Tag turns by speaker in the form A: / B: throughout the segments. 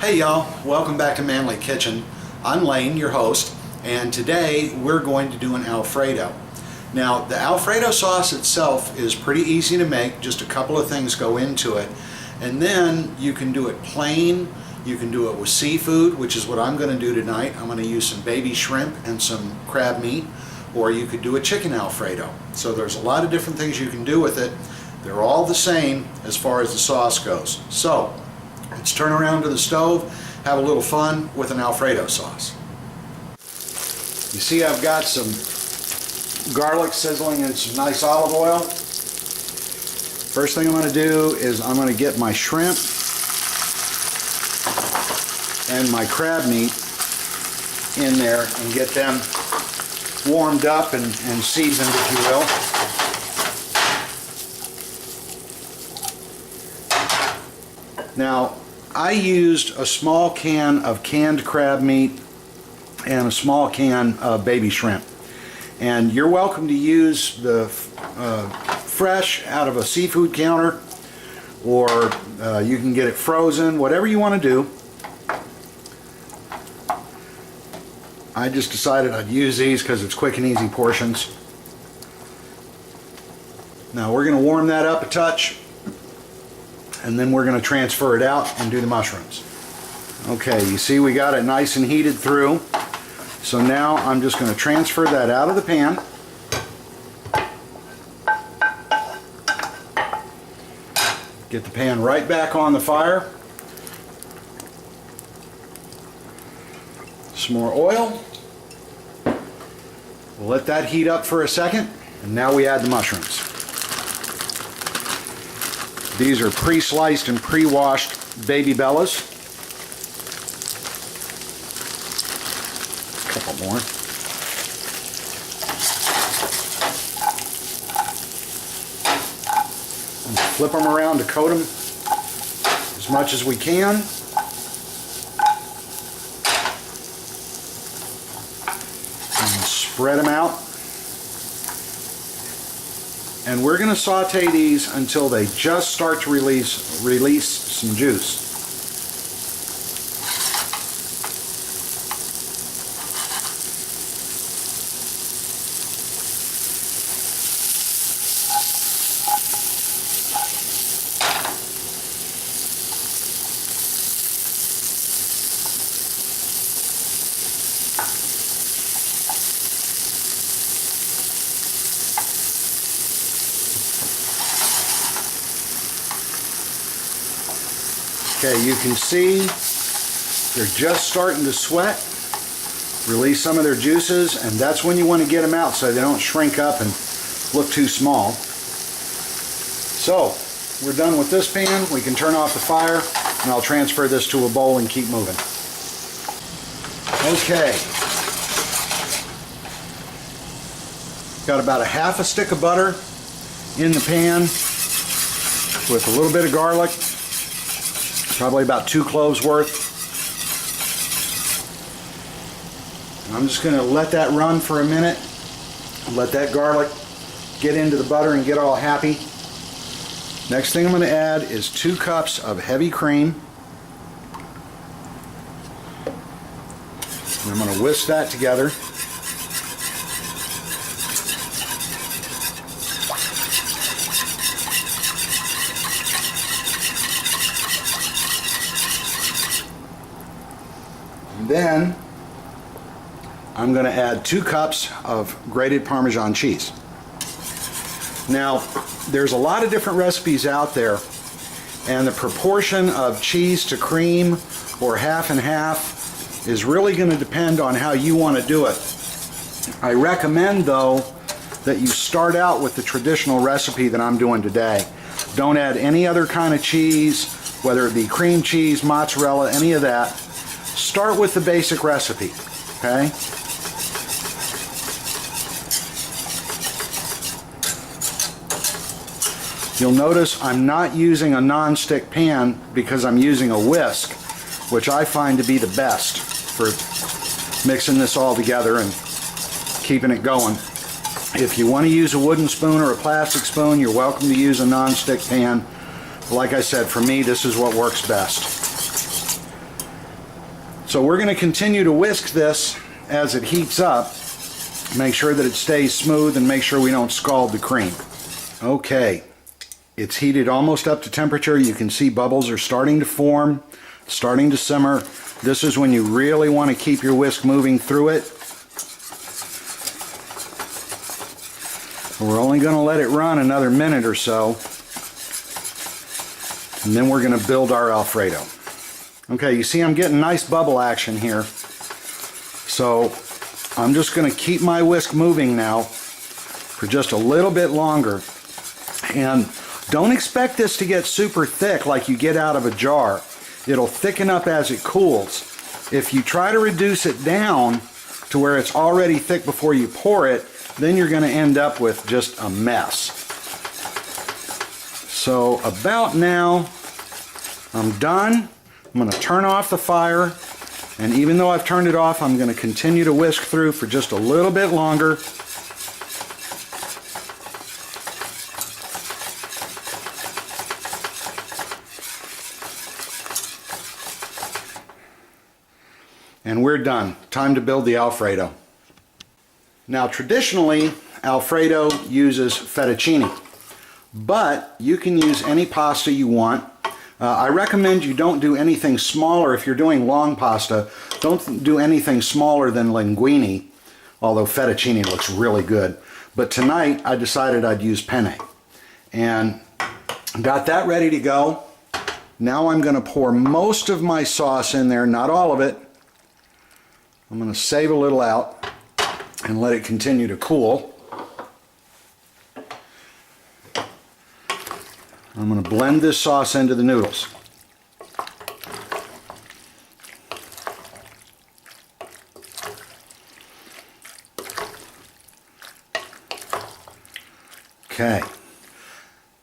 A: Hey y'all, welcome back to Manly Kitchen. I'm Lane, your host, and today we're going to do an Alfredo. Now, the Alfredo sauce itself is pretty easy to make, just a couple of things go into it. And then you can do it plain, you can do it with seafood, which is what I'm going to do tonight. I'm going to use some baby shrimp and some crab meat, or you could do a chicken Alfredo. So there's a lot of different things you can do with it. They're all the same as far as the sauce goes. So, let's turn around to the stove, have a little fun with an Alfredo sauce. You see I've got some garlic sizzling in some nice olive oil. First thing I'm going to do is I'm going to get my shrimp and my crab meat in there and get them warmed up and seasoned, if you will. Now, I used a small can of canned crab meat and a small can of baby shrimp. And you're welcome to use the fresh out of a seafood counter, or you can get it frozen, whatever you want to do. I just decided I'd use these because it's quick and easy portions. Now we're going to warm that up a touch, and then we're going to transfer it out and do the mushrooms. Okay, you see we got it nice and heated through. So now I'm just going to transfer that out of the pan. Get the pan right back on the fire. Some more oil. We'll let that heat up for a second, and now we add the mushrooms. These are pre-sliced and pre-washed baby bellas. A couple more. And flip them around to coat them as much as we can. And spread them out. And we're going to saute these until they just start to release some juice. Okay, you can see they're just starting to sweat, release some of their juices, and that's when you want to get them out so they don't shrink up and look too small. So, we're done with this pan. We can turn off the fire, and I'll transfer this to a bowl and keep moving. Okay. Got about a half a stick of butter in the pan with a little bit of garlic. Probably about 2 cloves worth. And I'm just going to let that run for a minute. Let that garlic get into the butter and get all happy. Next thing I'm going to add is 2 cups of heavy cream. And I'm going to whisk that together. Then I'm going to add 2 cups of grated Parmesan cheese. Now, there's a lot of different recipes out there, and the proportion of cheese to cream or half and half is really going to depend on how you want to do it. I recommend, though, that you start out with the traditional recipe that I'm doing today. Don't add any other kind of cheese, whether it be cream cheese, mozzarella, any of that. Start with the basic recipe, okay? You'll notice I'm not using a non-stick pan because I'm using a whisk, which I find to be the best for mixing this all together and keeping it going. If you want to use a wooden spoon or a plastic spoon, you're welcome to use a non-stick pan. Like I said, for me, this is what works best. So we're going to continue to whisk this as it heats up. Make sure that it stays smooth and make sure we don't scald the cream. Okay, it's heated almost up to temperature. You can see bubbles are starting to form, starting to simmer. This is when you really want to keep your whisk moving through it. We're only going to let it run another minute or so, and then we're going to build our Alfredo. Okay, you see I'm getting nice bubble action here. So I'm just going to keep my whisk moving now for just a little bit longer. And don't expect this to get super thick like you get out of a jar. It'll thicken up as it cools. If you try to reduce it down to where it's already thick before you pour it, then you're going to end up with just a mess. So about now, I'm done. I'm going to turn off the fire, and even though I've turned it off, I'm going to continue to whisk through for just a little bit longer. And we're done. Time to build the Alfredo. Now traditionally, Alfredo uses fettuccine, but you can use any pasta you want. I recommend you don't do anything smaller. If you're doing long pasta, don't do anything smaller than linguine, although fettuccine looks really good. But tonight I decided I'd use penne. And got that ready to go. Now I'm going to pour most of my sauce in there, not all of it. I'm going to save a little out and let it continue to cool. I'm going to blend this sauce into the noodles. Okay.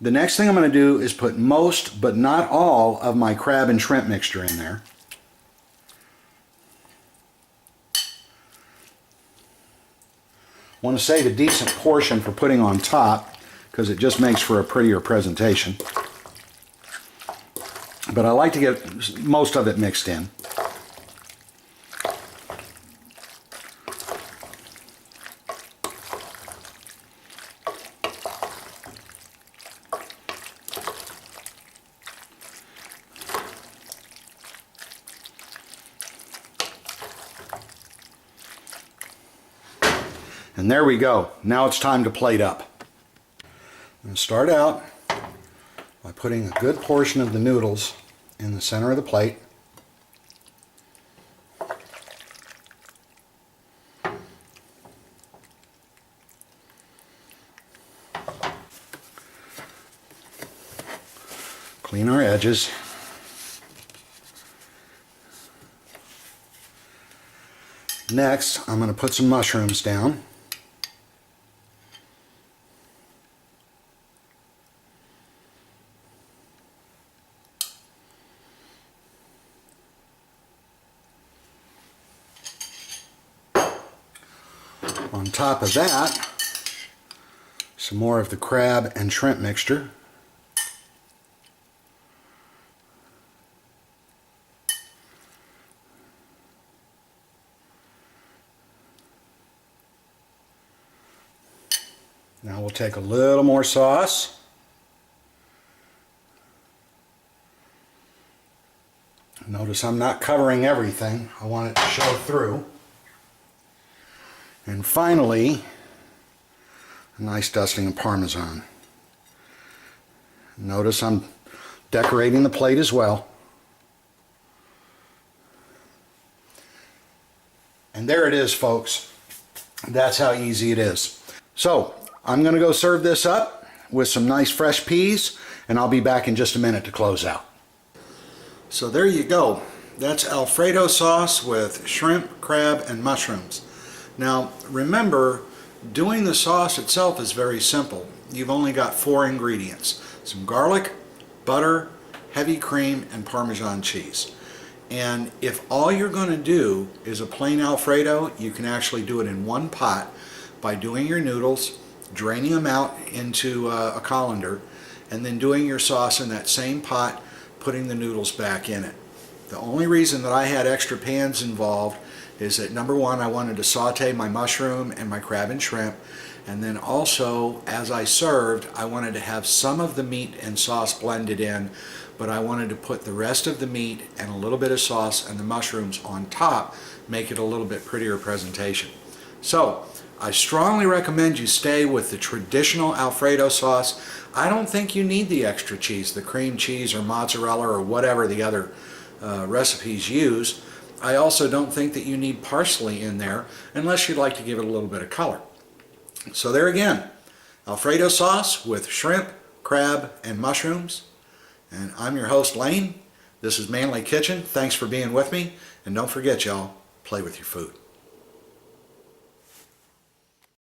A: The next thing I'm going to do is put most, but not all, of my crab and shrimp mixture in there. I want to save a decent portion for putting on top, because it just makes for a prettier presentation. But I like to get most of it mixed in. And there we go. Now it's time to plate up. I'm going to start out by putting a good portion of the noodles in the center of the plate. Clean our edges. Next, I'm going to put some mushrooms down. On top of that, some more of the crab and shrimp mixture. Now we'll take a little more sauce. Notice I'm not covering everything. I want it to show through. And finally, a nice dusting of Parmesan. Notice I'm decorating the plate as well. And there it is, folks. That's how easy it is. So, I'm going to go serve this up with some nice fresh peas, and I'll be back in just a minute to close out. So there you go. That's Alfredo sauce with shrimp, crab, and mushrooms. Now remember, doing the sauce itself is very simple. You've only got 4 ingredients: some garlic, butter, heavy cream, and Parmesan cheese. And if all you're going to do is a plain Alfredo, you can actually do it in one pot by doing your noodles, draining them out into a colander, and then doing your sauce in that same pot, putting the noodles back in it. The only reason that I had extra pans involved is that number one, I wanted to saute my mushroom and my crab and shrimp, and then also as I served, I wanted to have some of the meat and sauce blended in, but I wanted to put the rest of the meat and a little bit of sauce and the mushrooms on top, make it a little bit prettier presentation. So I strongly recommend you stay with the traditional Alfredo sauce. I don't think you need the extra cheese, the cream cheese or mozzarella or whatever the other recipes use. I also don't think that you need parsley in there unless you'd like to give it a little bit of color. So there again, Alfredo sauce with shrimp, crab, and mushrooms. And I'm your host, Lane. This is Manly Kitchen. Thanks for being with me. And don't forget, y'all, play with your food.